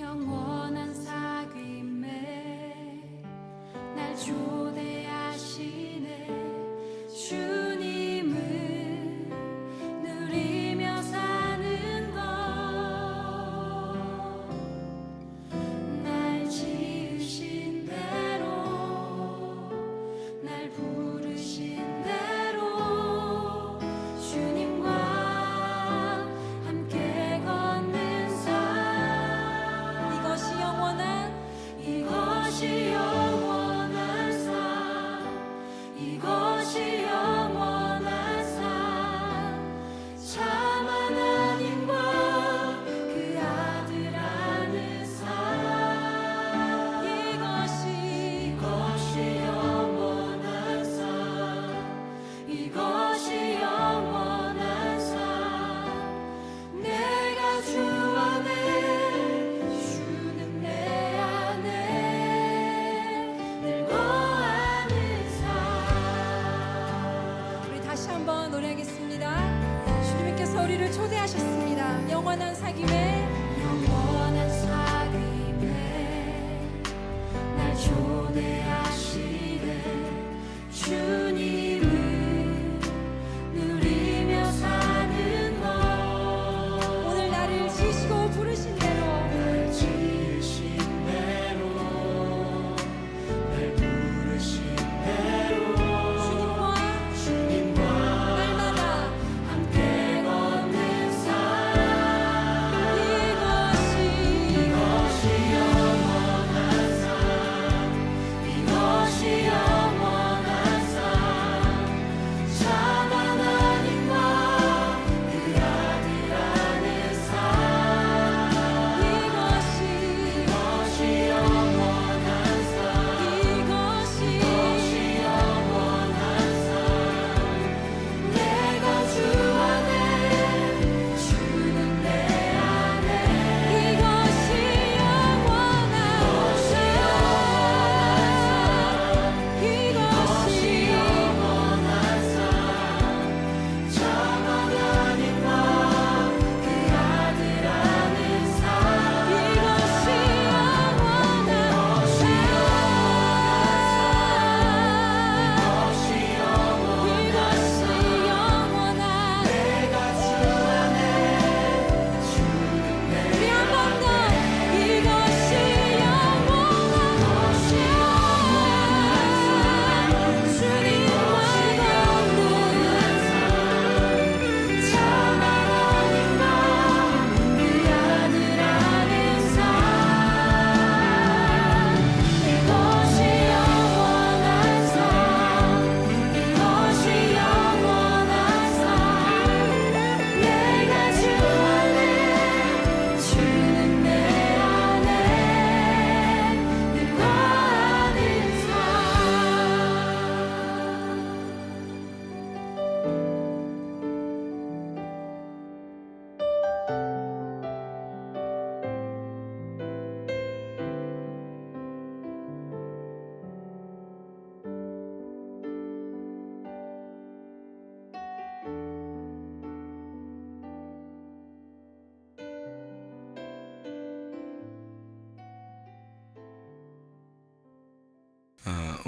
영원한 사귐에 날 초대하시네. 주님을 누리며 사는 것, 날 지으신 대로, 날 부르신 대로 주님과 함께 걷는 삶. 이것이 영원한 삶, 이것이 영원한 삶. 참 하나님과 그 아들 아는 삶. 이것이 영원한 삶, 이것이 영원한 삶. 내가 주 안에, 주는 내 안에 늘 거하는 삶. 우리 다시 한번 노래하겠습니다. 주님께서 우리를 초대하셨습니다. 영원한 사귐에 날 초대하시네. 주님을 누리며 사는 것, 오늘 나를 지으시고 부르신 대로, 날 지으신 대로, 날 부르신 대로 주님과 날마다 함께 걷는 삶. 이것이 영원한 삶, 이것이 영원한 삶. 참 하나님과 그 아들 아는 삶. 이것이 영원한 삶, 이것이 영원한 삶. 내가 주 안에, 주는 내 안에 이것이 영원한 삶, 이것이 영원한 삶. 참 하나님과 그 아들 아는 삶. 이것이 영원한 삶, 이것이 영원한 내가 주 안에, 주는 내 우리 한 번 더 이것이 영원한 삶, 주님과 걷는 삶. 참 하나님과 그 아들 아는 삶. 이것이 영원한 삶, 이것이 영원한 삶. 내가 주 안에, 주는 내 안에 늘 거하는 삶.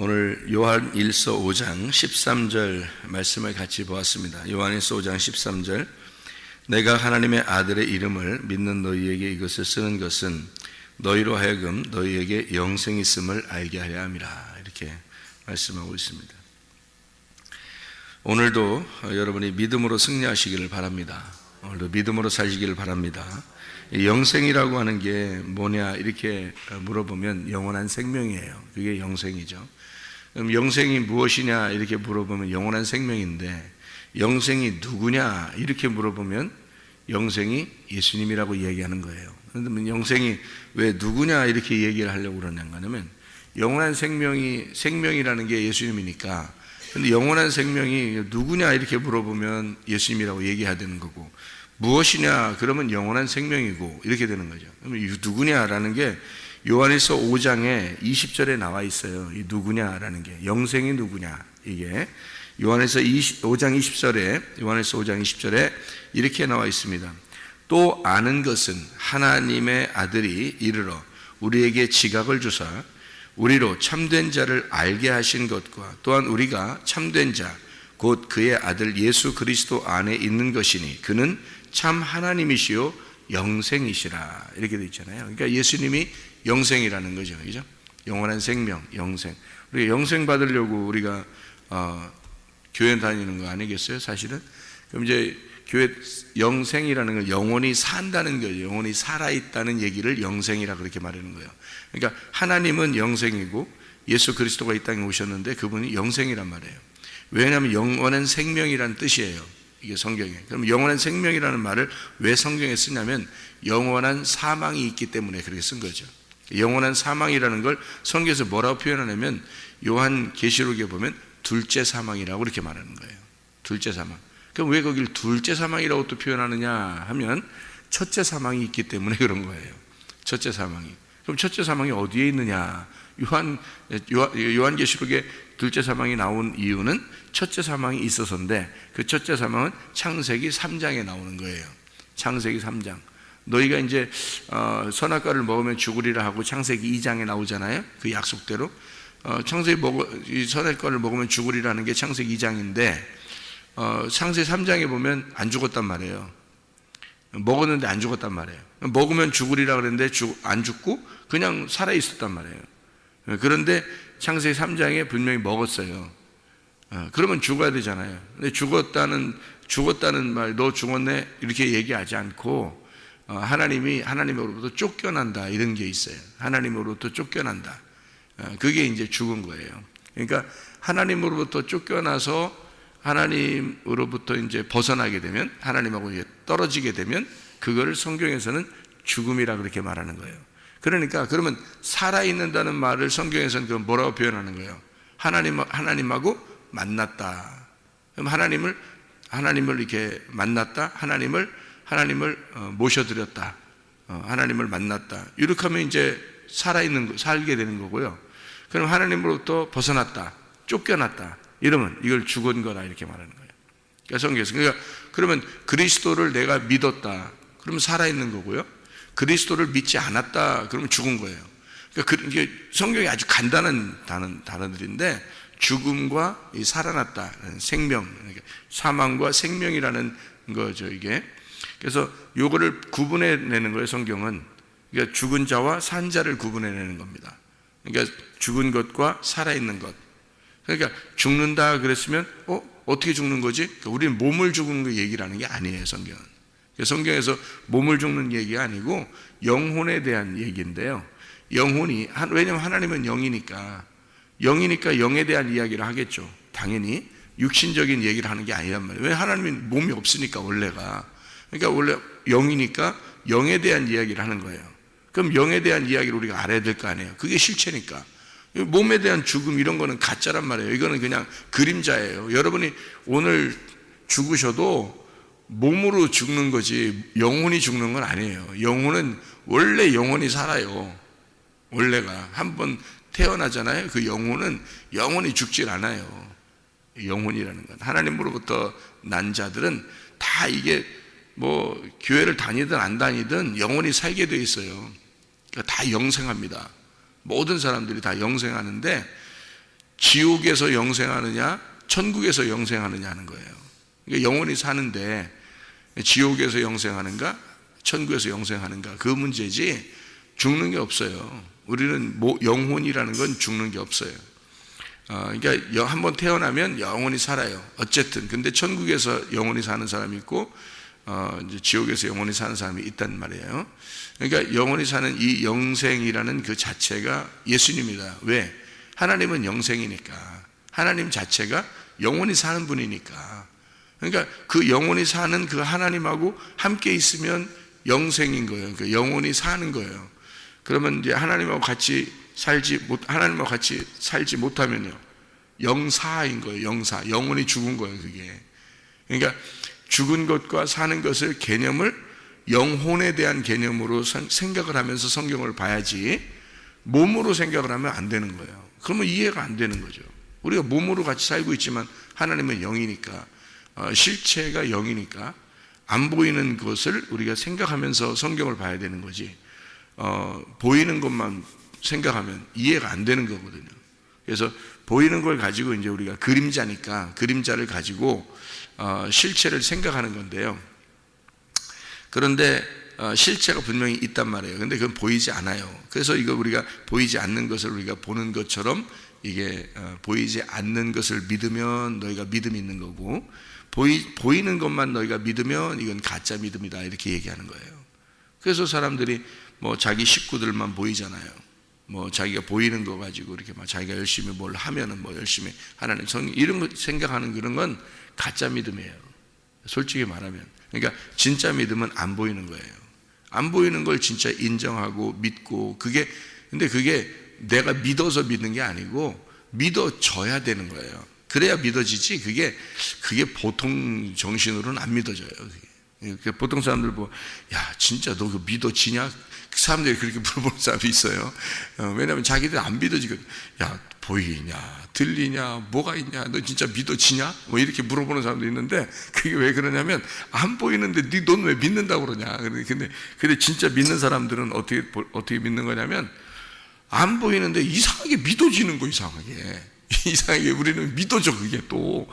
오늘 요한 1서 5장 13절 말씀을 같이 보았습니다. 요한 1서 5장 13절, 내가 하나님의 아들의 이름을 믿는 너희에게 이것을 쓰는 것은 너희로 하여금 너희에게 영생이 있음을 알게 하려 함이라. 이렇게 말씀하고 있습니다. 오늘도 여러분이 믿음으로 승리하시기를 바랍니다. 오늘도 믿음으로 사시기를 바랍니다. 영생이라고 하는 게 뭐냐 이렇게 물어보면 영원한 생명이에요. 그게 영생이죠. 그럼 영생이 무엇이냐 이렇게 물어보면 영원한 생명인데, 영생이 누구냐 이렇게 물어보면 영생이 예수님이라고 이야기하는 거예요. 그런데 영생이 왜 누구냐 이렇게 얘기를 하려고 그러는가 하면, 영원한 생명이라는 게 예수님이니까, 근데 영원한 생명이 누구냐 이렇게 물어보면 예수님이라고 얘기해야 되는 거고, 무엇이냐 그러면 영원한 생명이고 이렇게 되는 거죠. 그러면 누구냐라는 게 요한일서 5장에 20절에 나와 있어요. 이 누구냐라는 게, 영생이 누구냐, 이게 요한일서 5장 20절에 이렇게 나와 있습니다. 또 아는 것은 하나님의 아들이 이르러 우리에게 지각을 주사 우리로 참된 자를 알게 하신 것과 또한 우리가 참된 자 곧 그의 아들 예수 그리스도 안에 있는 것이니 그는 참 하나님이시요 영생이시라. 이렇게 되어 있잖아요. 그러니까 예수님이 영생이라는 거죠. 그죠? 영원한 생명, 영생. 우리가 영생 받으려고 우리가 교회 다니는 거 아니겠어요? 사실은. 그럼 이제 교회 영생이라는 건 영원히 산다는 거죠. 영원히 살아있다는 얘기를 영생이라 그렇게 말하는 거예요. 그러니까 하나님은 영생이고 예수 그리스도가 이 땅에 오셨는데 그분이 영생이란 말이에요. 왜냐하면 영원한 생명이라는 뜻이에요. 이게 성경에. 그럼 영원한 생명이라는 말을 왜 성경에 쓰냐면 영원한 사망이 있기 때문에 그렇게 쓴 거죠. 영원한 사망이라는 걸 성경에서 뭐라고 표현하냐면 요한 계시록에 보면 둘째 사망이라고 그렇게 말하는 거예요. 둘째 사망. 그럼 왜 거기를 둘째 사망이라고 또 표현하느냐 하면 첫째 사망이 있기 때문에 그런 거예요. 첫째 사망이. 그럼 첫째 사망이 어디에 있느냐? 요한계시록에 둘째 사망이 나온 이유는 첫째 사망이 있어서인데 그 첫째 사망은 창세기 3장에 나오는 거예요. 창세기 3장. 너희가 이제 선악과를 먹으면 죽으리라 하고 창세기 2장에 나오잖아요. 그 약속대로 이 선악과를 먹으면 죽으리라는 게 창세기 2장인데 창세기 3장에 보면 안 죽었단 말이에요. 먹었는데 안 죽었단 말이에요. 먹으면 죽으리라 그랬는데 안 죽고 그냥 살아 있었단 말이에요. 그런데 창세기 3장에 분명히 먹었어요. 그러면 죽어야 되잖아요. 근데 죽었다는 말, 너 죽었네 이렇게 얘기하지 않고 하나님으로부터 쫓겨난다 이런 게 있어요. 하나님으로부터 쫓겨난다. 그게 이제 죽은 거예요. 그러니까 하나님으로부터 쫓겨나서 하나님으로부터 이제 벗어나게 되면 하나님하고 이제 떨어지게 되면 그거를 성경에서는 죽음이라 그렇게 말하는 거예요. 그러니까 그러면 살아있는다는 말을 성경에서는 그럼 뭐라고 표현하는 거예요? 하나님하고 만났다. 그럼 하나님을 이렇게 만났다. 하나님을 모셔드렸다. 하나님을 만났다. 이렇게 하면 이제 살게 되는 거고요. 그럼 하나님으로부터 벗어났다. 쫓겨났다. 이러면 이걸 죽은 거다 이렇게 말하는 거예요. 그러니까 성경에서. 그러면 그리스도를 내가 믿었다. 그러면 살아있는 거고요. 그리스도를 믿지 않았다. 그러면 죽은 거예요. 그러니까 이게 성경이 아주 간단한 단어들인데 죽음과 이 살아났다. 생명. 그러니까 사망과 생명이라는 거죠, 이게. 그래서 요거를 구분해내는 거예요, 성경은. 그러니까 죽은 자와 산 자를 구분해내는 겁니다. 그러니까 죽은 것과 살아있는 것. 그러니까 죽는다 그랬으면 어떻게 죽는 거지? 그러니까 우리는 몸을 죽는 거 얘기를 하는 게 아니에요, 성경은. 성경에서 몸을 죽는 얘기가 아니고 영혼에 대한 얘기인데요. 영혼이, 왜냐하면 하나님은 영이니까 영에 대한 이야기를 하겠죠. 당연히 육신적인 얘기를 하는 게 아니란 말이에요. 왜? 하나님은 몸이 없으니까 원래가. 그러니까 원래 영이니까 영에 대한 이야기를 하는 거예요. 그럼 영에 대한 이야기를 우리가 알아야 될 거 아니에요. 그게 실체니까. 몸에 대한 죽음 이런 거는 가짜란 말이에요. 이거는 그냥 그림자예요. 여러분이 오늘 죽으셔도 몸으로 죽는 거지 영혼이 죽는 건 아니에요. 영혼은 원래 영혼이 살아요. 원래가 한번 태어나잖아요. 그 영혼은 영혼이 죽질 않아요. 영혼이라는 건 하나님으로부터 난 자들은 다 이게 뭐 교회를 다니든 안 다니든 영혼이 살게 돼 있어요. 그러니까 다 영생합니다. 모든 사람들이 다 영생하는데 지옥에서 영생하느냐 천국에서 영생하느냐 하는 거예요. 그러니까 영혼이 사는데 지옥에서 영생하는가 천국에서 영생하는가 그 문제지 죽는 게 없어요. 우리는 영혼이라는 건 죽는 게 없어요. 그러니까 한번 태어나면 영혼이 살아요. 어쨌든 근데 천국에서 영혼이 사는 사람이 있고 이제 지옥에서 영혼이 사는 사람이 있단 말이에요. 그러니까 영혼이 사는 이 영생이라는 그 자체가 예수님이다. 왜? 하나님은 영생이니까. 하나님 자체가 영혼이 사는 분이니까. 그러니까 그 영혼이 사는 그 하나님하고 함께 있으면 영생인 거예요. 그 영혼이 사는 거예요. 그러면 이제 하나님하고 같이 살지 못하면요. 영사인 거예요. 영사. 영혼이 죽은 거예요. 그게. 그러니까 죽은 것과 사는 것을 개념을 영혼에 대한 개념으로 생각을 하면서 성경을 봐야지 몸으로 생각을 하면 안 되는 거예요. 그러면 이해가 안 되는 거죠. 우리가 몸으로 같이 살고 있지만 하나님은 영이니까 실체가 영이니까 안 보이는 것을 우리가 생각하면서 성경을 봐야 되는 거지, 보이는 것만 생각하면 이해가 안 되는 거거든요. 그래서 보이는 걸 가지고 이제 우리가 그림자니까 그림자를 가지고 실체를 생각하는 건데요. 그런데 실체가 분명히 있단 말이에요. 근데 그건 보이지 않아요. 그래서 이거 우리가 보이지 않는 것을 우리가 보는 것처럼, 이게 보이지 않는 것을 믿으면 너희가 믿음이 있는 거고, 보이는 것만 너희가 믿으면 이건 가짜 믿음이다, 이렇게 얘기하는 거예요. 그래서 사람들이 뭐 자기 식구들만 보이잖아요. 뭐 자기가 보이는 거 가지고 이렇게 막 자기가 열심히 뭘 하면은 뭐 열심히 하나님 성 이런 거 생각하는 그런 건 가짜 믿음이에요. 솔직히 말하면. 그러니까 진짜 믿음은 안 보이는 거예요. 안 보이는 걸 진짜 인정하고 믿고, 근데 그게 내가 믿어서 믿는 게 아니고 믿어져야 되는 거예요. 그래야 믿어지지, 그게 보통 정신으로는 안 믿어져요. 그게. 보통 사람들 야, 진짜 너 그거 믿어지냐? 사람들이 그렇게 물어보는 사람이 있어요. 왜냐하면 자기들 안 믿어지거든. 야, 보이냐, 들리냐, 뭐가 있냐, 너 진짜 믿어지냐? 뭐 이렇게 물어보는 사람도 있는데, 그게 왜 그러냐면, 안 보이는데 넌 왜 믿는다고 그러냐? 근데 진짜 믿는 사람들은 어떻게 믿는 거냐면, 안 보이는데 이상하게 믿어지는 거, 이상하게 우리는 믿어져, 그게 또.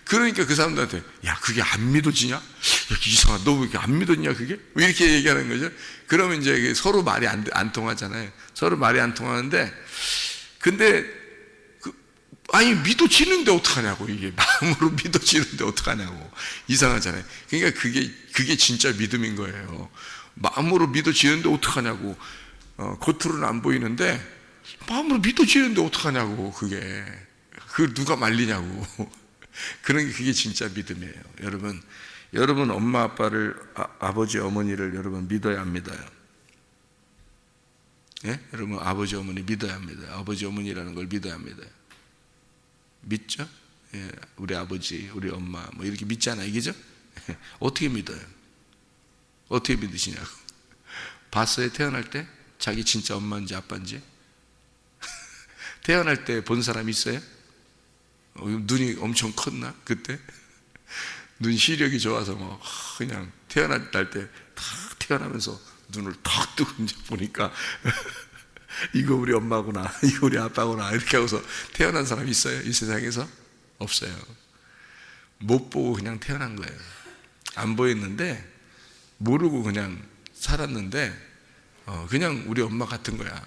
그러니까 그 사람들한테, 야, 그게 안 믿어지냐? 이렇게 이상하다. 너 왜 이렇게 안 믿었냐, 그게? 왜 이렇게 얘기하는 거죠? 그러면 이제 서로 말이 안 통하잖아요. 서로 말이 안 통하는데, 근데, 아니, 믿어지는데 어떡하냐고, 이게. 마음으로 믿어지는데 어떡하냐고. 이상하잖아요. 그러니까 그게 진짜 믿음인 거예요. 마음으로 믿어지는데 어떡하냐고. 겉으로는 안 보이는데, 마음으로 믿어지는데 어떡하냐고, 그게. 그걸 누가 말리냐고. 그런 게 그게 진짜 믿음이에요. 여러분 엄마 아빠를, 아버지 어머니를 여러분 믿어야 합니다. 예? 여러분 아버지 어머니 믿어야 합니다. 아버지 어머니라는 걸 믿어야 합니다. 믿죠? 예, 우리 아버지, 우리 엄마 뭐 이렇게 믿잖아요, 그죠? 어떻게 믿어요? 어떻게 믿으시냐고. 봤어요? 태어날 때? 자기 진짜 엄마인지 아빠인지? 태어날 때 본 사람 있어요? 눈이 엄청 컸나? 그때? 눈 시력이 좋아서 뭐 그냥 태어날 때 탁 태어나면서 눈을 탁 뜨고 이제 보니까 이거 우리 엄마구나, 이거 우리 아빠구나, 이렇게 하고서 태어난 사람이 있어요? 이 세상에서? 없어요. 못 보고 그냥 태어난 거예요. 안 보였는데 모르고 그냥 살았는데 그냥 우리 엄마 같은 거야.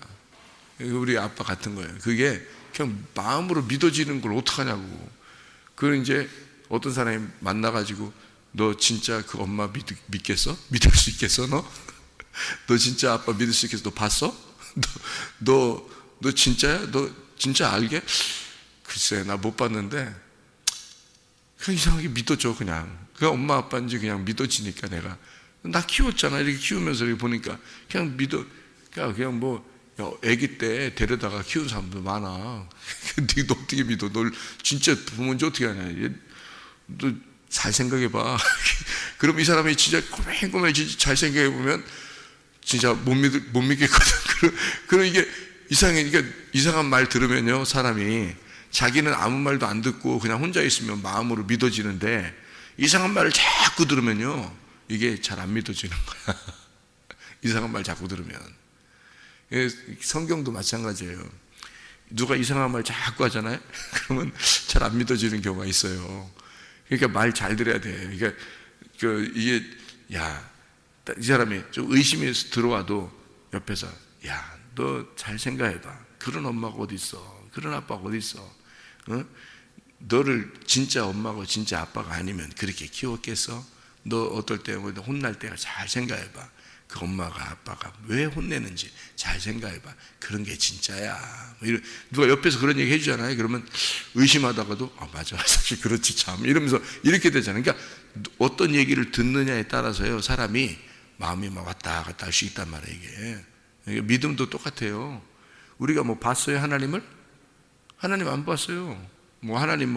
우리 아빠 같은 거예요. 그게 그냥 마음으로 믿어지는 걸 어떡하냐고. 그걸 이제 어떤 사람이 만나가지고, 너 진짜 그 엄마 믿겠어? 믿을 수 있겠어, 너? 너 진짜 아빠 믿을 수 있겠어? 너 봤어? 너 진짜야? 너 진짜 알게? 글쎄, 나 못 봤는데, 그냥 이상하게 믿어져, 그냥. 그냥 엄마 아빠인지 그냥 믿어지니까 내가. 나 키웠잖아. 이렇게 키우면서 이렇게 보니까 그냥 그냥 뭐, 아기 때 데려다가 키운 사람도 많아. 근데 너 어떻게 믿어? 널 진짜 부모인지 어떻게 하냐? 너 잘 생각해봐. 그럼 이 사람이 진짜 꼬맹꼬맹 잘 생각해보면 진짜 못 믿겠거든. 그럼 이게 이상한 말 들으면요, 사람이 자기는 아무 말도 안 듣고 그냥 혼자 있으면 마음으로 믿어지는데, 이상한 말을 자꾸 들으면요, 이게 잘 안 믿어지는 거야. 이상한 말 자꾸 들으면. 성경도 마찬가지예요. 누가 이상한 말 자꾸 하잖아요? 그러면 잘 안 믿어지는 경우가 있어요. 그러니까 말 잘 들어야 돼. 그러니까 이게, 이 사람이 좀 의심이 들어와도 옆에서, 야, 너 잘 생각해봐. 그런 엄마가 어디 있어? 그런 아빠가 어디 있어? 너를 진짜 엄마고 진짜 아빠가 아니면 그렇게 키웠겠어? 너 어떨 때 혼날 때가 잘 생각해봐. 그 엄마가 아빠가 왜 혼내는지 잘 생각해봐. 그런 게 진짜야. 누가 옆에서 그런 얘기 해주잖아요. 그러면 의심하다가도 맞아, 사실 그렇지 참, 이러면서 이렇게 되잖아요. 그러니까 어떤 얘기를 듣느냐에 따라서요, 사람이 마음이 막 왔다 갔다 할 수 있단 말이에요. 이게 믿음도 똑같아요. 우리가 뭐 봤어요, 하나님을? 하나님 안 봤어요. 하나님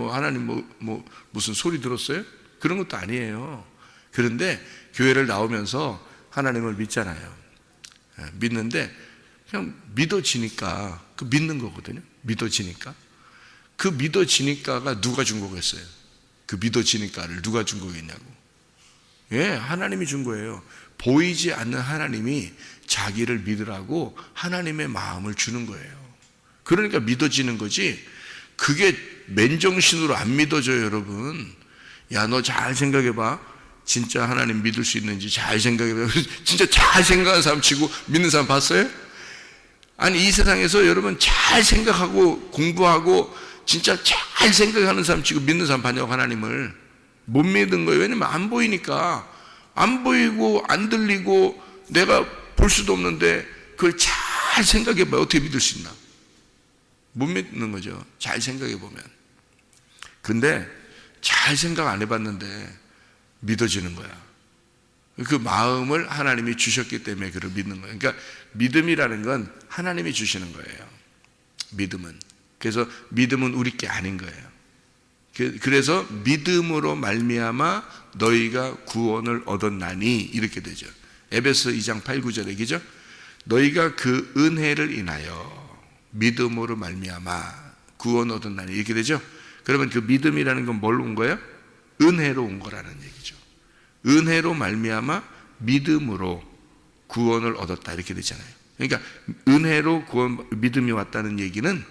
무슨 소리 들었어요? 그런 것도 아니에요. 그런데 교회를 나오면서 하나님을 믿잖아요. 믿는데 그냥 믿어지니까, 그 믿는 거거든요. 믿어지니까. 그 믿어지니까가 누가 준 거겠어요? 그 믿어지니까를 누가 준 거겠냐고. 예, 하나님이 준 거예요. 보이지 않는 하나님이 자기를 믿으라고 하나님의 마음을 주는 거예요. 그러니까 믿어지는 거지, 그게 맨정신으로 안 믿어져요, 여러분. 야, 너 잘 생각해봐. 진짜 하나님 믿을 수 있는지 잘 생각해봐. 진짜 잘 생각하는 사람 치고 믿는 사람 봤어요? 아니, 이 세상에서 여러분 잘 생각하고 공부하고 진짜 잘 생각하는 사람 치고 믿는 사람 봤냐고. 하나님을 못 믿는 거예요. 왜냐면 안 보이니까. 안 보이고 안 들리고 내가 볼 수도 없는데 그걸 잘 생각해봐. 어떻게 믿을 수 있나? 못 믿는 거죠, 잘 생각해 보면. 근데 잘 생각 안 해봤는데 믿어지는 거야. 그 마음을 하나님이 주셨기 때문에 그를 믿는 거예요. 그러니까 믿음이라는 건 하나님이 주시는 거예요, 믿음은. 그래서 믿음은 우리 게 아닌 거예요. 그래서 믿음으로 말미암아 너희가 구원을 얻었나니 이렇게 되죠. 에베소 2장 8, 9절에 기죠. 너희가 그 은혜를 인하여 믿음으로 말미암아 구원 얻었나니 이렇게 되죠. 그러면 그 믿음이라는 건 뭘로 온 거예요? 은혜로 온 거라는 얘기죠. 은혜로 말미암아 믿음으로 구원을 얻었다 이렇게 되잖아요. 그러니까 은혜로 믿음이 왔다는 얘기는,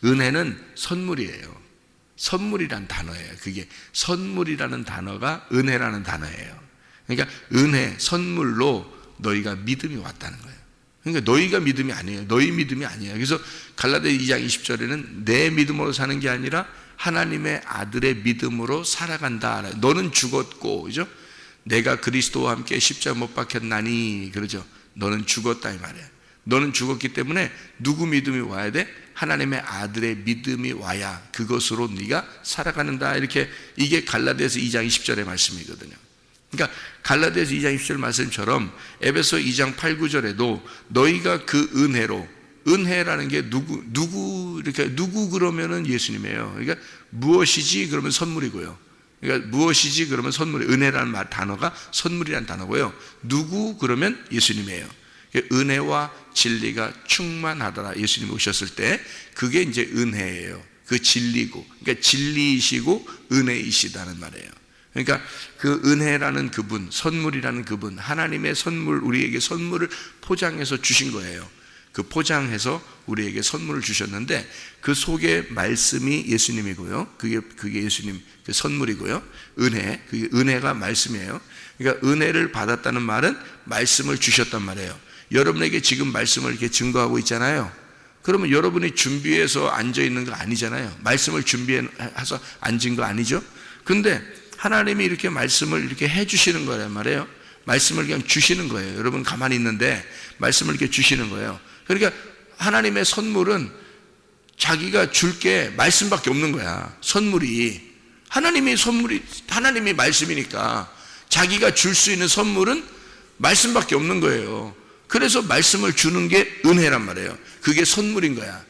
은혜는 선물이에요. 선물이란 단어예요. 그게 선물이라는 단어가 은혜라는 단어예요. 그러니까 은혜, 선물로 너희가 믿음이 왔다는 거예요. 그러니까 너희가 믿음이 아니에요. 너희 믿음이 아니에요. 그래서 갈라디아 2장 20절에는 내 믿음으로 사는 게 아니라 하나님의 아들의 믿음으로 살아간다. 너는 죽었고, 그죠? 내가 그리스도와 함께 십자가 못 박혔나니, 그러죠? 너는 죽었다 이 말이에요. 너는 죽었기 때문에 누구 믿음이 와야 돼? 하나님의 아들의 믿음이 와야 그것으로 네가 살아가는다. 이렇게, 이게 갈라디아서 2장 20절의 말씀이거든요. 그러니까 갈라디아서 2장 20절 말씀처럼 에베소 2장 8, 9절에도 너희가 그 은혜로, 은혜라는 게 누구 그러면은 예수님이에요. 그러니까 무엇이지 그러면 선물이고요. 그러니까 무엇이지 그러면 선물이, 은혜라는 단어가 선물이라는 단어고요. 누구 그러면 예수님이에요. 은혜와 진리가 충만하더라. 예수님이 오셨을 때 그게 이제 은혜예요. 그 진리고, 그러니까 진리이시고 은혜이시다는 말이에요. 그러니까 그 은혜라는 그분, 선물이라는 그분, 하나님의 선물, 우리에게 선물을 포장해서 주신 거예요. 그 포장해서 우리에게 선물을 주셨는데 그 속에 말씀이 예수님이고요. 그게 예수님 그 선물이고요. 은혜, 그게 은혜가 말씀이에요. 그러니까 은혜를 받았다는 말은 말씀을 주셨단 말이에요. 여러분에게 지금 말씀을 이렇게 증거하고 있잖아요. 그러면 여러분이 준비해서 앉아 있는 거 아니잖아요. 말씀을 준비해서 앉은 거 아니죠. 근데 하나님이 이렇게 말씀을 이렇게 해주시는 거란 말이에요. 말씀을 그냥 주시는 거예요. 여러분 가만히 있는데 말씀을 이렇게 주시는 거예요. 그러니까 하나님의 선물은 자기가 줄 게 말씀밖에 없는 거야. 선물이, 하나님이 말씀이니까 자기가 줄 수 있는 선물은 말씀밖에 없는 거예요. 그래서 말씀을 주는 게 은혜란 말이에요. 그게 선물인 거야.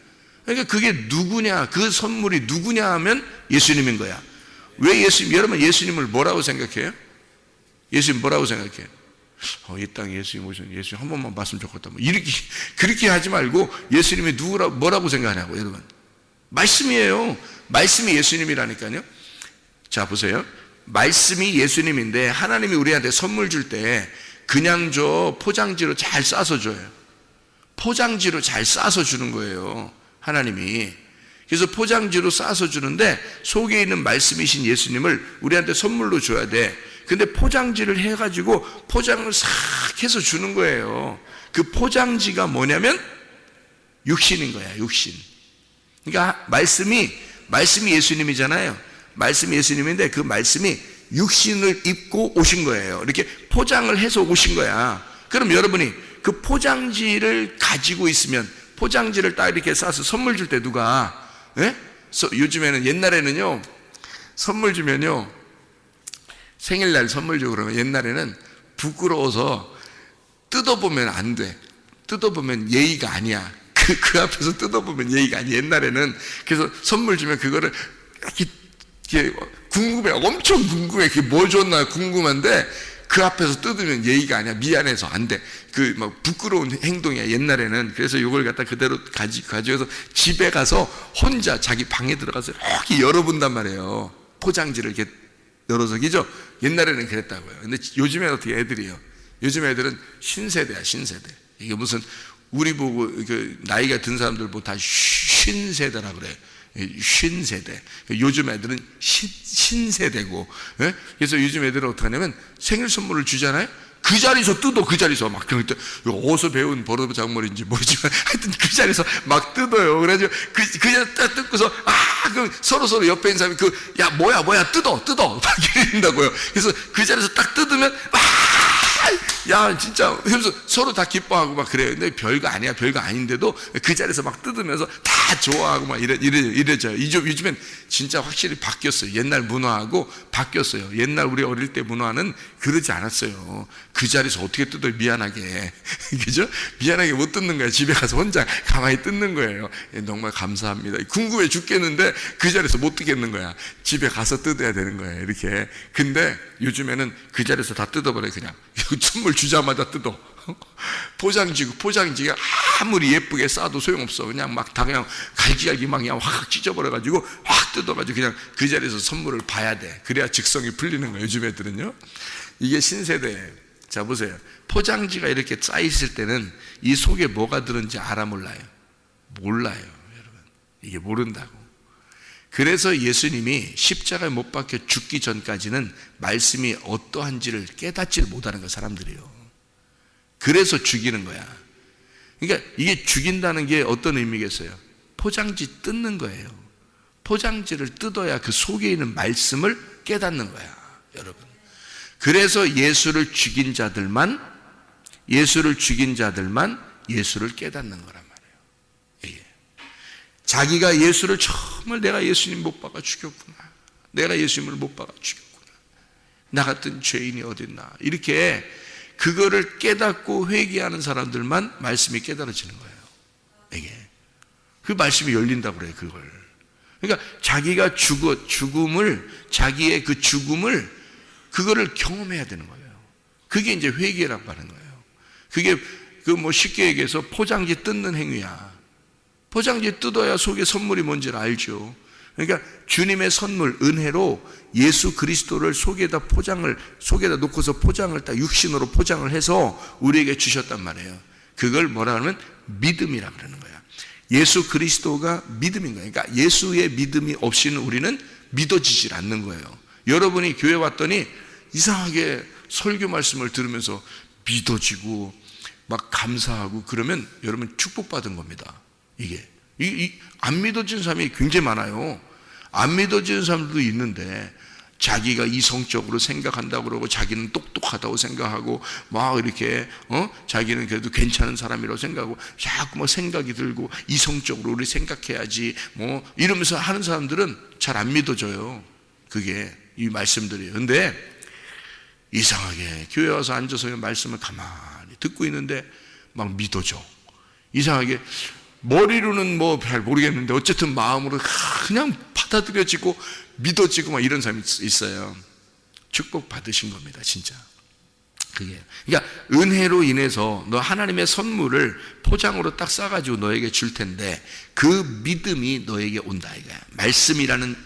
그러니까 그게 누구냐, 그 선물이 누구냐 하면 예수님인 거야. 왜 여러분 예수님을 뭐라고 생각해요? 예수님 뭐라고 생각해요? 이 땅에 예수님 오신, 예수님 한 번만 봤으면 좋겠다. 뭐 이렇게, 그렇게 하지 말고 예수님이 뭐라고 생각하냐고, 여러분. 말씀이에요. 말씀이 예수님이라니까요. 자, 보세요. 말씀이 예수님인데 하나님이 우리한테 선물 줄 때 그냥 포장지로 잘 싸서 줘요. 포장지로 잘 싸서 주는 거예요, 하나님이. 그래서 포장지로 싸서 주는데 속에 있는 말씀이신 예수님을 우리한테 선물로 줘야 돼. 근데 포장지를 해가지고 포장을 싹 해서 주는 거예요. 그 포장지가 뭐냐면 육신인 거야, 육신. 그러니까 말씀이 예수님이잖아요. 말씀이 예수님인데 그 말씀이 육신을 입고 오신 거예요. 이렇게 포장을 해서 오신 거야. 그럼 여러분이 그 포장지를 가지고 있으면, 포장지를 딱 이렇게 싸서 선물 줄 때 누가, 예? 요즘에는, 옛날에는요, 선물 주면요, 생일날 선물 주고 그러면 옛날에는 부끄러워서 뜯어보면 안 돼. 뜯어보면 예의가 아니야. 그 앞에서 뜯어보면 예의가 아니야, 옛날에는. 그래서 선물 주면 그거를 이렇게 궁금해. 엄청 궁금해. 그게 뭐 줬나 궁금한데 그 앞에서 뜯으면 예의가 아니야. 미안해서 안 돼. 막 부끄러운 행동이야, 옛날에는. 그래서 이걸 갖다 그대로 가져서 집에 가서 혼자 자기 방에 들어가서 이렇게 열어본단 말이에요. 포장지를 이렇게 열어서, 그죠? 옛날에는 그랬다고요. 근데 요즘에 어떻게 애들이요? 요즘 애들은 신세대야, 신세대. 이게 무슨, 우리 보고, 나이가 든 사람들 보고 다 신세대라 그래. 신세대. 요즘 애들은 신세대고. 예? 그래서 요즘 애들은 어떻게 하냐면 생일 선물을 주잖아요? 그 자리에서 뜯어, 그 자리에서 막, 어디서 배운 버르장머리인지 모르지만 하여튼 그 자리에서 막 뜯어요. 그래가지고 그냥 딱 뜯고서, 그럼 서로 옆에 있는 사람이 야, 뭐야, 뜯어. 막 이런다고요. 그래서 그 자리에서 딱 뜯으면, 야, 진짜, 그래서 서로 다 기뻐하고 막 그래요. 근데 별거 아니야, 별거 아닌데도 그 자리에서 막 뜯으면서 다 좋아하고 막 이래져요. 요즘엔 진짜 확실히 바뀌었어요. 옛날 문화하고 바뀌었어요. 옛날 우리 어릴 때 문화는 그러지 않았어요. 그 자리에서 어떻게 뜯어요, 미안하게. 그죠? 미안하게 못 뜯는 거예요. 집에 가서 혼자 가만히 뜯는 거예요. 정말 감사합니다. 궁금해 죽겠는데 그 자리에서 못 뜯겠는 거야. 집에 가서 뜯어야 되는 거예요. 이렇게. 근데 요즘에는 그 자리에서 다 뜯어버려요, 그냥. 선물 주자마자 뜯어. 포장지가 아무리 예쁘게 싸도 소용없어. 그냥 막 다 그냥 갈기갈기 막 그냥 확 찢어버려가지고 확 뜯어가지고 그냥 그 자리에서 선물을 봐야 돼. 그래야 직성이 풀리는 거예요, 요즘 애들은요. 이게 신세대예요. 자, 보세요. 포장지가 이렇게 쌓여있을 때는 이 속에 뭐가 들은지 알아 몰라요? 몰라요, 여러분. 이게 모른다고. 그래서 예수님이 십자가에 못 박혀 죽기 전까지는 말씀이 어떠한지를 깨닫지를 못하는 거예요, 사람들이요. 그래서 죽이는 거야. 그러니까 이게 죽인다는 게 어떤 의미겠어요? 포장지 뜯는 거예요. 포장지를 뜯어야 그 속에 있는 말씀을 깨닫는 거야, 여러분. 그래서 예수를 죽인 자들만 예수를 깨닫는 거란 말이에요. 예. 자기가 예수를 정말 내가 예수님 못 박아 죽였구나. 내가 예수님을 못 박아 죽였구나. 나 같은 죄인이 어딨나. 이렇게 그거를 깨닫고 회개하는 사람들만 말씀이 깨달아지는 거예요. 이게. 그 말씀이 열린다고 그래요, 그걸. 그러니까 자기가 자기의 그 죽음을 그거를 경험해야 되는 거예요. 그게 이제 회개라고 하는 거예요. 그게 쉽게 얘기해서 포장지 뜯는 행위야. 포장지 뜯어야 속에 선물이 뭔지를 알죠. 그러니까 주님의 선물, 은혜로 예수 그리스도를 속에다 놓고서 포장을 딱 육신으로 포장을 해서 우리에게 주셨단 말이에요. 그걸 뭐라 하면 믿음이라 그러는 거야. 예수 그리스도가 믿음인 거예요. 그러니까 예수의 믿음이 없이는 우리는 믿어지질 않는 거예요. 여러분이 교회 왔더니 이상하게 설교 말씀을 들으면서 믿어지고 막 감사하고 그러면 여러분 축복받은 겁니다. 이게 안 믿어지는 사람이 굉장히 많아요. 안 믿어지는 사람들도 있는데 자기가 이성적으로 생각한다고 그러고 자기는 똑똑하다고 생각하고 막 이렇게 자기는 그래도 괜찮은 사람이라고 생각하고 자꾸 뭐 생각이 들고 이성적으로 우리 생각해야지 뭐 이러면서 하는 사람들은 잘 안 믿어져요. 그게 이 말씀들이에요. 근데 이상하게 교회 와서 앉아서 말씀을 가만히 듣고 있는데 막 믿어져. 이상하게 머리로는 뭐 잘 모르겠는데 어쨌든 마음으로 그냥 받아들여지고 믿어지고 막 이런 사람이 있어요. 축복 받으신 겁니다, 진짜. 그게. 그러니까 은혜로 인해서 너 하나님의 선물을 포장으로 딱 싸가지고 너에게 줄 텐데 그 믿음이 너에게 온다 이거야. 말씀이라는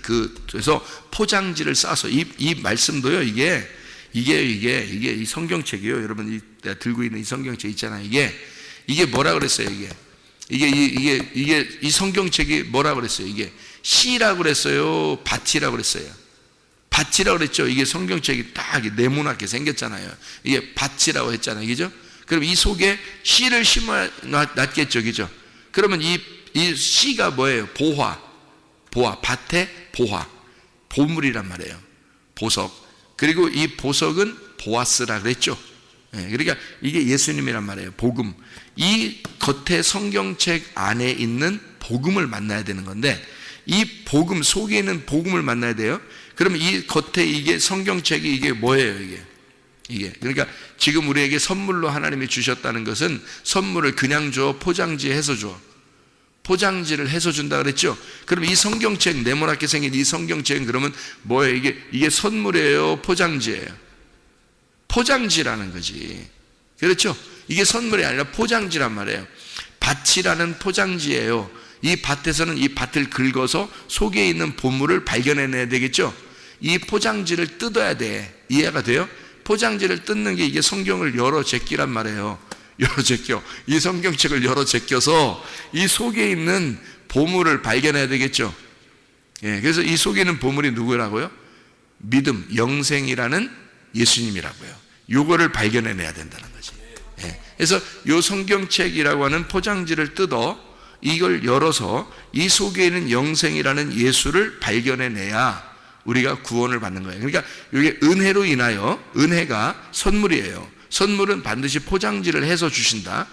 그래서 포장지를 싸서 이 말씀도요. 이게 이 성경책이요. 여러분 내가 들고 있는 이 성경책 있잖아요. 이게 뭐라 그랬어요? 이게 이 성경책이 뭐라 그랬어요? 이게 시라고 그랬어요? 밭이라고 그랬어요? 밭이라고 그랬죠? 이게 성경책이 딱 네모나게 생겼잖아요. 이게 밭이라고 했잖아요. 그죠? 그럼 이 속에 씨를 심어 놨겠죠. 그죠? 그러면 이 씨가 뭐예요? 보화, 밭의 보화, 보물이란 말이에요. 보석. 그리고 이 보석은 보아스라 그랬죠. 그러니까 이게 예수님이란 말이에요. 복음. 이 겉에 성경책 안에 있는 복음을 만나야 되는 건데 이 복음 속에 있는 복음을 만나야 돼요. 그러면 이 겉에 이게 성경책이 이게 뭐예요? 이게 그러니까 지금 우리에게 선물로 하나님이 주셨다는 것은 선물을 그냥 줘, 포장지해서 줘. 포장지를 해서 준다 그랬죠. 그럼 이 성경책 네모나게 생긴 이 성경책은 그러면 뭐예요? 이게 선물이에요, 포장지예요? 포장지라는 거지. 그렇죠? 이게 선물이 아니라 포장지란 말이에요. 밭이라는 포장지예요. 이 밭에서는 이 밭을 긁어서 속에 있는 보물을 발견해내야 되겠죠. 이 포장지를 뜯어야 돼. 이해가 돼요? 포장지를 뜯는 게 이게 성경을 열어 제끼란 말이에요. 열어 제껴. 이 성경책을 열어 제껴서 이 속에 있는 보물을 발견해야 되겠죠. 예, 그래서 이 속에 있는 보물이 누구라고요? 믿음, 영생이라는 예수님이라고요. 요거를 발견해내야 된다는 거지. 예, 그래서 요 성경책이라고 하는 포장지를 뜯어 이걸 열어서 이 속에 있는 영생이라는 예수를 발견해내야 우리가 구원을 받는 거예요. 그러니까 이게 은혜로 인하여, 은혜가 선물이에요. 선물은 반드시 포장지를 해서 주신다.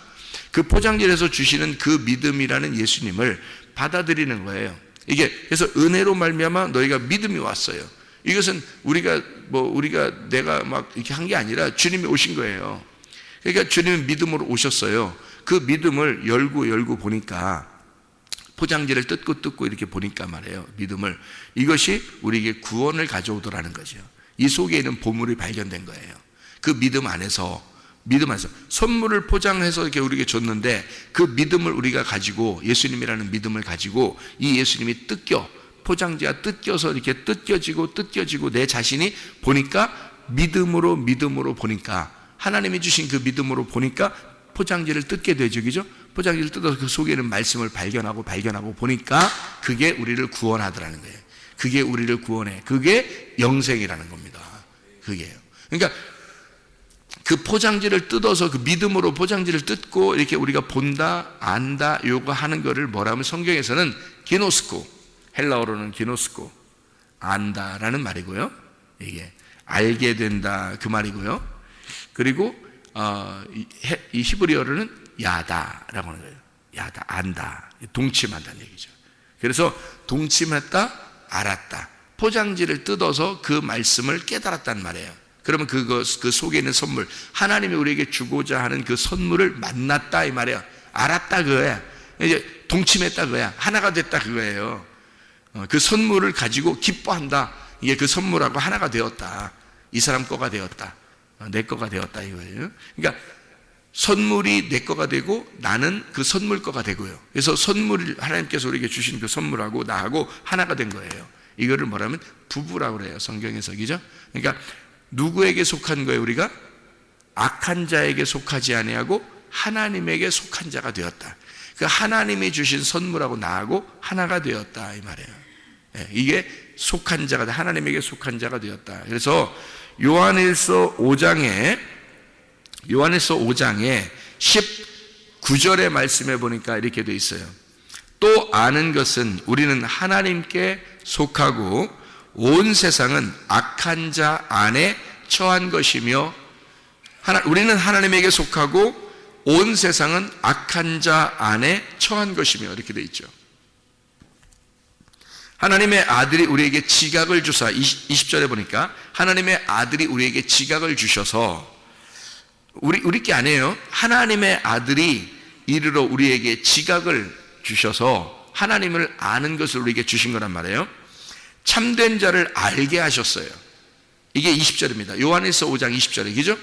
그 포장지를 해서 주시는 그 믿음이라는 예수님을 받아들이는 거예요. 이게 그래서 은혜로 말미암아 너희가 믿음이 왔어요. 이것은 우리가 내가 막 이렇게 한 게 아니라 주님이 오신 거예요. 그러니까 주님은 믿음으로 오셨어요. 그 믿음을 열고 보니까, 포장지를 뜯고 이렇게 보니까 말이에요. 믿음을, 이것이 우리에게 구원을 가져오더라는 거죠. 이 속에 있는 보물이 발견된 거예요. 그 믿음 안에서 선물을 포장해서 이렇게 우리에게 줬는데, 그 믿음을 우리가 가지고, 예수님이라는 믿음을 가지고 이 예수님이 포장지가 뜯겨서 이렇게 뜯겨지고 내 자신이 보니까, 믿음으로 보니까, 하나님이 주신 그 믿음으로 보니까 포장지를 뜯게 되죠. 그죠? 포장지를 뜯어서 그 속에 있는 말씀을 발견하고 보니까 그게 우리를 구원하더라는 거예요. 그게 우리를 구원해. 그게 영생이라는 겁니다. 그게요. 그러니까 그 포장지를 뜯어서, 그 믿음으로 포장지를 뜯고 이렇게 우리가 본다, 안다, 요거 하는 거를 뭐라면 성경에서는 기노스코, 헬라어로는 기노스코, 안다라는 말이고요. 이게 알게 된다 그 말이고요. 그리고 이 히브리어로는 야다라고 하는 거예요. 야다, 안다, 동침한다는 얘기죠. 그래서 동침했다, 알았다. 포장지를 뜯어서 그 말씀을 깨달았단 말이에요. 그러면 그 속에 있는 선물, 하나님이 우리에게 주고자 하는 그 선물을 만났다 이 말이에요. 알았다 그거야. 이제 동침했다 그거야. 하나가 됐다 그거예요. 그 선물을 가지고 기뻐한다. 이게 그 선물하고 하나가 되었다. 이 사람 거가 되었다. 내 거가 되었다 이거예요. 그러니까 선물이 내 거가 되고 나는 그 선물 거가 되고요. 그래서 선물을 하나님께서 우리에게 주신 그 선물하고 나하고 하나가 된 거예요. 이거를 뭐라면 부부라고 그래요. 성경에서. 그죠? 그러니까 누구에게 속한 거예요? 우리가 악한 자에게 속하지 아니하고 하나님에게 속한 자가 되었다. 그 하나님이 주신 선물하고 나하고 하나가 되었다 이 말이에요. 이게 속한 자가, 하나님에게 속한 자가 되었다. 그래서 요한일서 5장에 19절의 말씀에 보니까 이렇게 돼 있어요. 또 아는 것은 우리는 하나님께 속하고 온 세상은 악한 자 안에 처한 것이며, 우리는 하나님에게 속하고 온 세상은 악한 자 안에 처한 것이며, 이렇게 돼 있죠. 하나님의 아들이 우리에게 지각을 주사, 20절에 보니까 하나님의 아들이 우리에게 지각을 주셔서, 우리 게 아니에요. 하나님의 아들이 이르러 우리에게 지각을 주셔서 하나님을 아는 것을 우리에게 주신 거란 말이에요. 참된 자를 알게 하셨어요. 이게 20절입니다. 요한일서 5장 20절에, 그죠?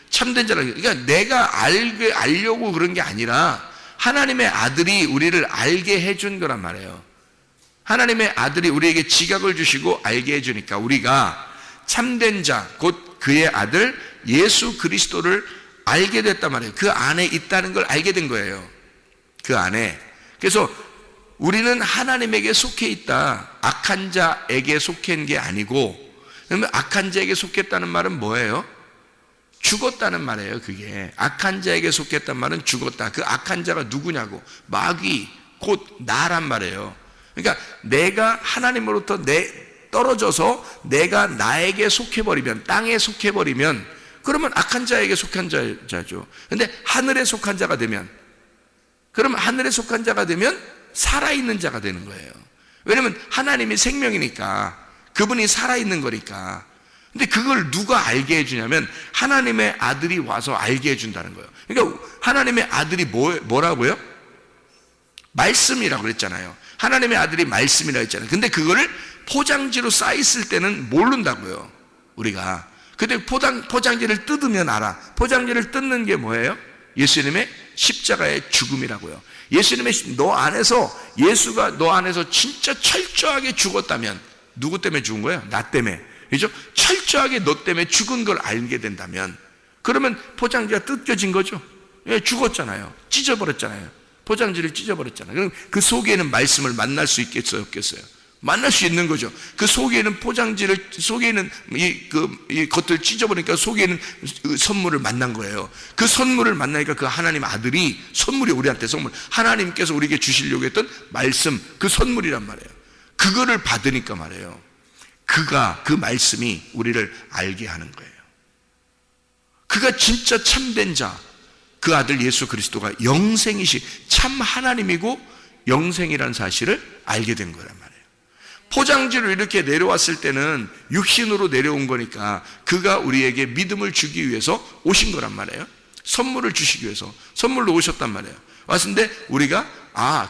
참된 자를, 그러니까 내가 알려고 그런 게 아니라 하나님의 아들이 우리를 알게 해준 거란 말이에요. 하나님의 아들이 우리에게 지각을 주시고 알게 해주니까 우리가 참된 자, 곧 그의 아들 예수 그리스도를 알게 됐단 말이에요. 그 안에 있다는 걸 알게 된 거예요. 그 안에. 그래서 우리는 하나님에게 속해 있다. 악한 자에게 속한 게 아니고, 그러면 악한 자에게 속했다는 말은 뭐예요? 죽었다는 말이에요. 그게 악한 자에게 속했단 말은 죽었다. 그 악한 자가 누구냐고, 마귀, 곧 나란 말이에요. 그러니까 내가 하나님으로부터 떨어져서 내가 나에게 속해버리면, 땅에 속해버리면, 그러면 악한 자에게 속한 자죠. 근데 하늘에 속한 자가 되면, 그러면 하늘에 속한 자가 되면 살아있는 자가 되는 거예요. 왜냐면 하나님이 생명이니까, 그분이 살아있는 거니까. 근데 그걸 누가 알게 해주냐면 하나님의 아들이 와서 알게 해준다는 거예요. 그러니까 하나님의 아들이 뭐라고요? 말씀이라고 그랬잖아요. 하나님의 아들이 말씀이라고 했잖아요. 근데 그거를 포장지로 쌓였을 때는 모른다고요, 우리가. 근데 포장지를 뜯으면 알아. 포장지를 뜯는 게 뭐예요? 예수님의 십자가의 죽음이라고요. 예수님의 예수가 너 안에서 진짜 철저하게 죽었다면, 누구 때문에 죽은 거예요? 나 때문에. 그죠? 철저하게 너 때문에 죽은 걸 알게 된다면, 그러면 포장지가 뜯겨진 거죠. 예, 죽었잖아요. 찢어버렸잖아요. 포장지를 찢어버렸잖아요. 그럼 그 속에는 말씀을 만날 수 있겠어요, 없겠어요? 만날 수 있는 거죠. 그 속에는 포장지를, 속에는 이 겉을 찢어버리니까 속에는 선물을 만난 거예요. 그 선물을 만나니까 그 하나님 아들이, 선물이 우리한테 선물, 하나님께서 우리에게 주시려고 했던 말씀, 그 선물이란 말이에요. 그거를 받으니까 말이에요, 그 말씀이 우리를 알게 하는 거예요. 그가 진짜 참된 자, 그 아들 예수 그리스도가 참 하나님이고 영생이라는 사실을 알게 된 거란 말이에요. 포장지로 이렇게 내려왔을 때는 육신으로 내려온 거니까 그가 우리에게 믿음을 주기 위해서 오신 거란 말이에요. 선물을 주시기 위해서 선물로 오셨단 말이에요. 왔는데 우리가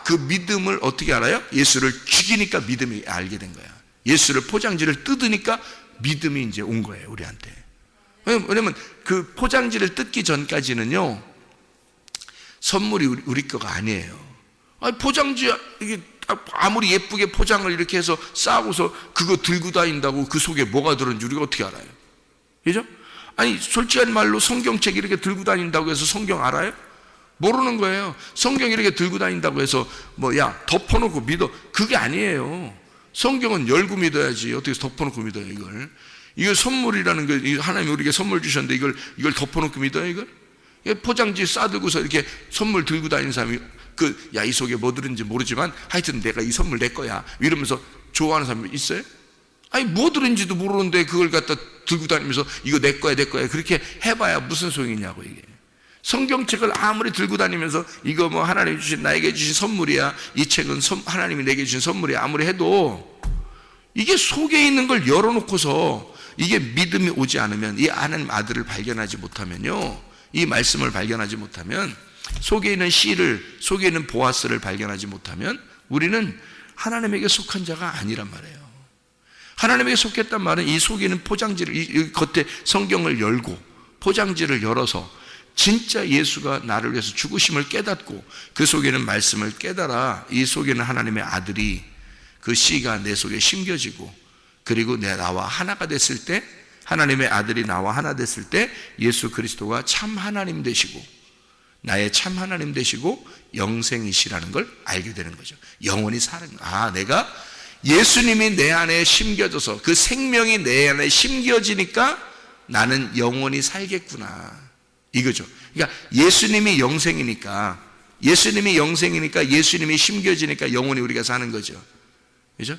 그 믿음을 어떻게 알아요? 예수를 죽이니까 믿음이 알게 된 거야. 예수를 포장지를 뜯으니까 믿음이 이제 온 거예요, 우리한테. 왜냐면 그 포장지를 뜯기 전까지는요, 선물이 우리 거가 아니에요. 포장지, 이게 아무리 예쁘게 포장을 이렇게 해서 싸고서 그거 들고 다닌다고 그 속에 뭐가 들었는지 우리가 어떻게 알아요? 그죠? 아니, 솔직한 말로 성경책 이렇게 들고 다닌다고 해서 성경 알아요? 모르는 거예요. 성경 이렇게 들고 다닌다고 해서 덮어놓고 믿어, 그게 아니에요. 성경은 열고 믿어야지. 어떻게 덮어놓고 믿어요, 이걸? 이거 선물이라는 거, 하나님이 우리에게 선물 주셨는데 이걸 덮어놓고 믿어요, 이걸? 포장지 싸들고서 이렇게 선물 들고 다니는 사람이 이 속에 뭐 들은지 모르지만 하여튼 내가 이 선물 내 거야 이러면서 좋아하는 사람이 있어요? 아니, 뭐 들은지도 모르는데 그걸 갖다 들고 다니면서 이거 내 거야 그렇게 해봐야 무슨 소용이냐고. 이게 성경책을 아무리 들고 다니면서 이거 뭐 하나님이 주신, 나에게 주신 선물이야, 이 책은 하나님이 내게 주신 선물이야 아무리 해도 이게 속에 있는 걸 열어놓고서 이게 믿음이 오지 않으면, 이 하나님 아들을 발견하지 못하면요, 이 말씀을 발견하지 못하면, 속에 있는 씨를, 속에 있는 보아스를 발견하지 못하면 우리는 하나님에게 속한 자가 아니란 말이에요. 하나님에게 속했단 말은 이 속에 있는 포장지를, 이 겉에 성경을 열고 포장지를 열어서 진짜 예수가 나를 위해서 죽으심을 깨닫고 그 속에는 말씀을 깨달아 이 속에는 하나님의 아들이, 그 씨가 내 속에 심겨지고, 그리고 나와 하나가 됐을 때, 하나님의 아들이 나와 하나 됐을 때 예수 그리스도가 참 하나님 되시고 나의 참 하나님 되시고 영생이시라는 걸 알게 되는 거죠. 영원히 사는, 내가 예수님이 내 안에 심겨져서 그 생명이 내 안에 심겨지니까 나는 영원히 살겠구나, 이거죠. 그러니까 예수님이 영생이니까 예수님이 심겨지니까 영원히 우리가 사는 거죠. 그죠?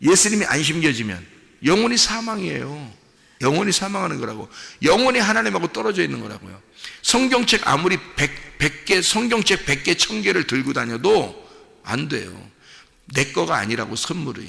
예수님이 안 심겨지면 영원히 사망이에요. 영원히 사망하는 거라고. 영원히 하나님하고 떨어져 있는 거라고요. 성경책 아무리 100개, 성경책 100개, 1000개를 들고 다녀도 안 돼요. 내 거가 아니라고. 선물이,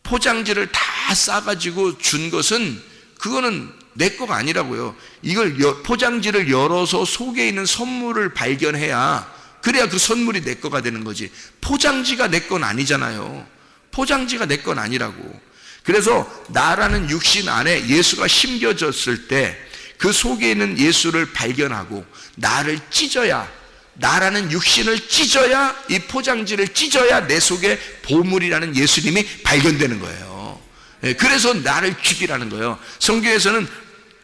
포장지를 다 싸가지고 준 것은, 그거는 내 거가 아니라고요. 이걸 포장지를 열어서 속에 있는 선물을 발견해야, 그래야 그 선물이 내 거가 되는 거지. 포장지가 내 건 아니잖아요. 포장지가 내 건 아니라고. 그래서 나라는 육신 안에 예수가 심겨졌을 때 그 속에 있는 예수를 발견하고 나를 찢어야, 나라는 육신을 찢어야, 이 포장지를 찢어야 내 속에 보물이라는 예수님이 발견되는 거예요. 그래서 나를 죽이라는 거예요. 성경에서는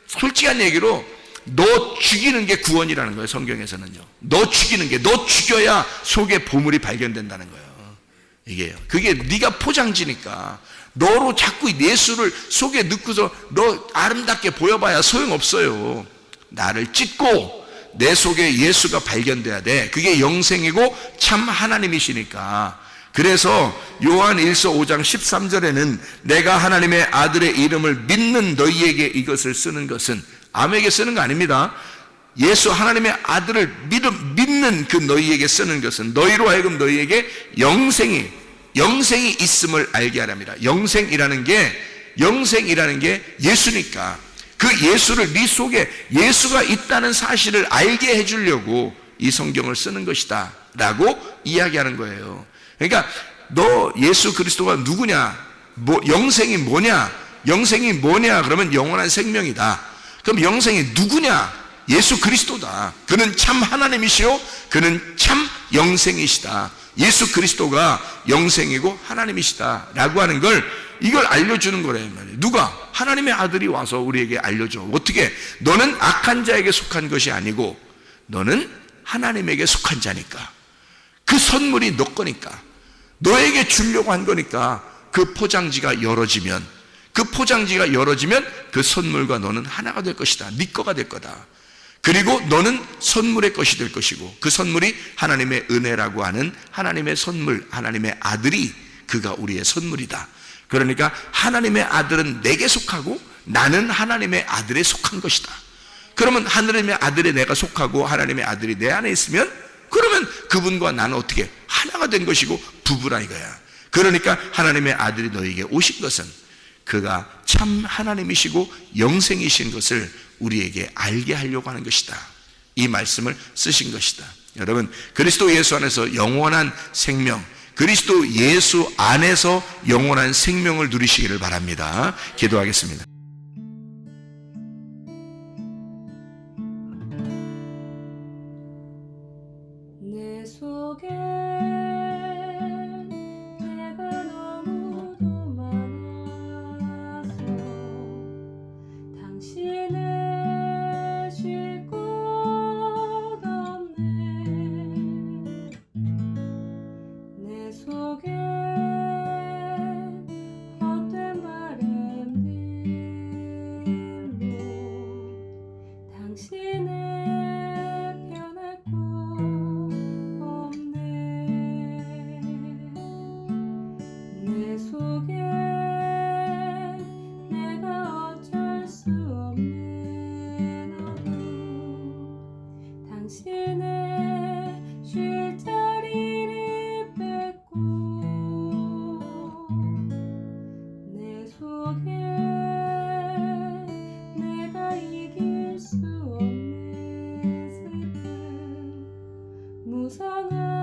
솔직한 얘기로 너 죽이는 게 구원이라는 거예요. 성경에서는요, 너 죽이는 게, 너 죽여야 속에 보물이 발견된다는 거예요. 이게요. 그게 네가 포장지니까. 너로 자꾸 예수를 속에 넣고서 너 아름답게 보여봐야 소용없어요. 나를 찢고 내 속에 예수가 발견돼야 돼. 그게 영생이고 참 하나님이시니까. 그래서 요한 1서 5장 13절에는 내가 하나님의 아들의 이름을 믿는 너희에게 이것을 쓰는 것은, 아무에게 쓰는 거 아닙니다. 예수 하나님의 아들을 믿는 그 너희에게 쓰는 것은 너희로 하여금 너희에게 영생이 있음을 알게 하랍니다. 영생이라는 게 예수니까, 그 예수를, 네 속에 예수가 있다는 사실을 알게 해주려고 이 성경을 쓰는 것이다 라고 이야기하는 거예요. 그러니까 너 예수 그리스도가 누구냐, 영생이 뭐냐 그러면 영원한 생명이다. 그럼 영생이 누구냐? 예수 그리스도다. 그는 참 하나님이시요 그는 참 영생이시다. 예수 그리스도가 영생이고 하나님이시다 라고 하는 걸 이걸 알려주는 거래 말이에요. 누가? 하나님의 아들이 와서 우리에게 알려줘. 어떻게? 너는 악한 자에게 속한 것이 아니고 너는 하나님에게 속한 자니까. 그 선물이 너 거니까. 너에게 주려고 한 거니까 그 포장지가 열어지면 그 선물과 너는 하나가 될 것이다. 네 거가 될 거다. 그리고 너는 선물의 것이 될 것이고 그 선물이 하나님의 은혜라고 하는 하나님의 선물, 하나님의 아들이 그가 우리의 선물이다. 그러니까 하나님의 아들은 내게 속하고 나는 하나님의 아들에 속한 것이다. 그러면 하나님의 아들에 내가 속하고 하나님의 아들이 내 안에 있으면 그러면 그분과 나는 어떻게 하나가 된 것이고 부부라 이거야. 그러니까 하나님의 아들이 너에게 오신 것은 그가 참 하나님이시고 영생이신 것을 우리에게 알게 하려고 하는 것이다. 이 말씀을 쓰신 것이다. 여러분, 그리스도 예수 안에서 영원한 생명, 그리스도 예수 안에서 영원한 생명을 누리시기를 바랍니다. 기도하겠습니다. 내 속에 내가 너무도 많아서 당신을 쉴 곳 없네. 내 속에 헛된 바램들로 당신을 변할 곳 없네. 내 속에 내가 어쩔 수 없는 어둠 당신의 쉴 자리를 뺏고 내 속에 내가 이길 수 없는 슬픔 무성한